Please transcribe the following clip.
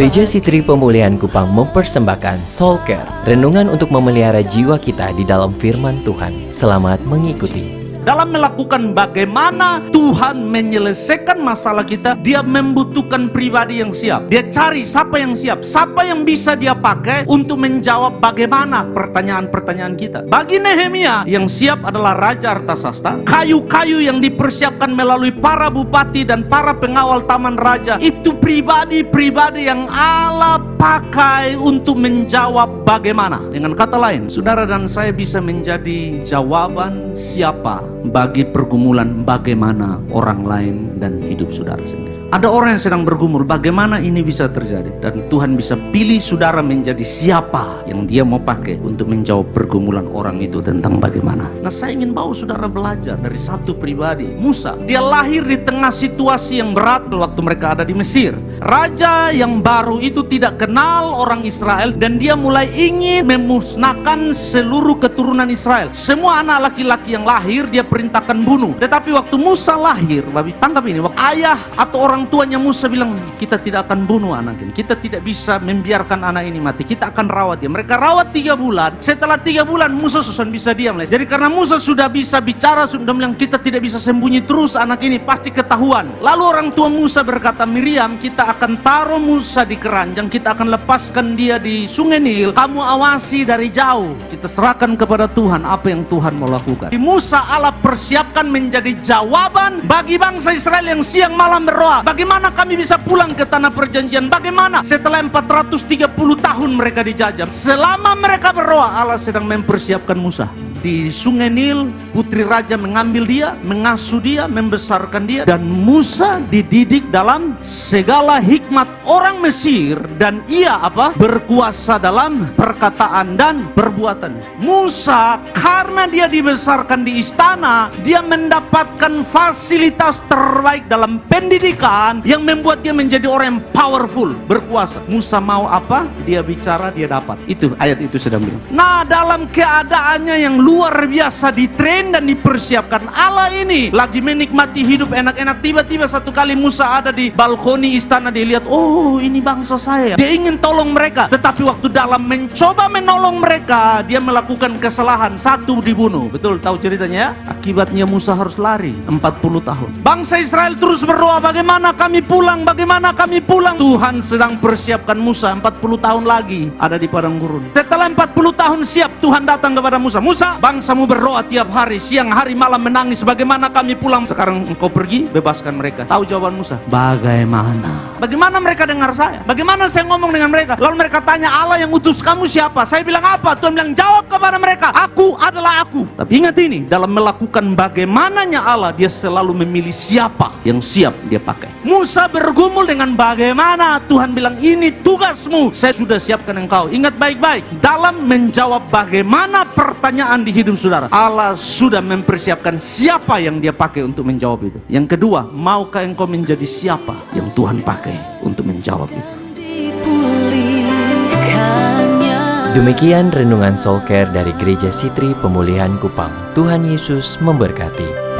Gereja Sitri Pemulihan Kupang mempersembahkan Soul Care, renungan untuk memelihara jiwa kita di dalam firman Tuhan. Selamat mengikuti. Dalam melakukan bagaimana Tuhan menyelesaikan masalah kita, Dia membutuhkan pribadi yang siap. Dia cari siapa yang siap, siapa yang bisa Dia pakai untuk menjawab bagaimana pertanyaan-pertanyaan kita. Bagi Nehemia, yang siap adalah Raja Artasasta. Kayu-kayu yang dipersiapkan melalui para bupati dan para pengawal taman raja, itu pribadi-pribadi yang Allah pakai untuk menjawab bagaimana. Dengan kata lain, saudara dan saya bisa menjadi jawaban siapa bagi pergumulan bagaimana orang lain dan hidup saudara sendiri. Ada orang yang sedang bergumul, bagaimana ini bisa terjadi? Dan Tuhan bisa pilih saudara menjadi siapa yang Dia mau pakai untuk menjawab pergumulan orang itu tentang bagaimana. Nah, saya ingin bawa saudara belajar dari satu pribadi, Musa. Dia lahir di tengah situasi yang berat waktu mereka ada di Mesir. Raja yang baru itu tidak kenal orang Israel dan dia mulai ingin memusnahkan seluruh keturunan Israel. Semua anak laki-laki yang lahir dia perintahkan bunuh. Tetapi waktu Musa lahir, babi tangkap ini, waktu ayah atau orang tuanya Musa bilang, kita tidak akan bunuh anak ini, kita tidak bisa membiarkan anak ini mati, kita akan rawat dia. Mereka rawat 3 bulan. Setelah 3 bulan Musa sudah bisa diam. Jadi karena Musa sudah bisa bicara, sudah bilang kita tidak bisa sembunyi terus, anak ini pasti ketahuan. Lalu orang tua Musa berkata, Miriam, kita akan taruh Musa di keranjang, kita akan lepaskan dia di sungai Nil, kamu awasi dari jauh, kita serahkan kepada Tuhan apa yang Tuhan mau lakukan. Di Musa Allah persiapkan menjadi jawaban bagi bangsa Israel yang siang malam berdoa, bagaimana kami bisa pulang ke tanah perjanjian? Bagaimana setelah 430 tahun mereka dijajah? Selama mereka berdoa, Allah sedang mempersiapkan Musa. Di sungai Nil, putri raja mengambil dia, mengasuh dia, membesarkan dia. Dan Musa dididik dalam segala hikmat orang Mesir. Dan ia berkuasa dalam perkataan dan perbuatan. Musa karena dia dibesarkan di istana, dia mendapatkan fasilitas terbaik dalam pendidikan yang membuat dia menjadi orang yang powerful, berkuasa. Musa mau apa, dia bicara, dia dapat. Itu ayat itu sedang bilang. Nah, dalam keadaannya yang luar biasa ditrain dan dipersiapkan, Allah ini lagi menikmati hidup enak-enak. Tiba-tiba satu kali Musa ada di balkoni istana, dia lihat, oh ini bangsa saya. Dia ingin tolong mereka, tetapi waktu dalam mencoba menolong mereka, dia melakukan kesalahan. Satu dibunuh. Betul, tahu ceritanya ya? Akibatnya Musa harus lari 40 tahun. Bangsa Israel terus berdoa, bagaimana kami pulang, bagaimana kami pulang. Tuhan sedang persiapkan Musa 40 tahun lagi ada di padang gurun. Setelah 40 tahun siap, Tuhan datang kepada Musa. Musa, bangsamu berdoa tiap hari, siang hari malam menangis, bagaimana kami pulang? Sekarang engkau pergi, bebaskan mereka. Tahu jawaban Musa? Bagaimana? Bagaimana mereka dengar saya? Bagaimana saya ngomong dengan mereka? Lalu mereka tanya, Allah yang utus kamu siapa? Saya bilang apa? Tuhan bilang, jawab kepada mereka, aku adalah aku. Tapi ingat ini, dalam melakukan bagaimananya Allah, dia selalu memilih siapa yang siap dia pakai. Musa bergumul dengan bagaimana, Tuhan bilang, ini tugasmu, saya sudah siapkan engkau. Ingat baik-baik, dalam menjawab bagaimana pertanyaan di hidup saudara, Allah sudah mempersiapkan siapa yang dia pakai untuk menjawab itu. Yang kedua, maukah engkau menjadi siapa yang Tuhan pakai untuk menjawab itu? Demikian renungan Soul Care dari Gereja Sitri Pemulihan Kupang. Tuhan Yesus memberkati.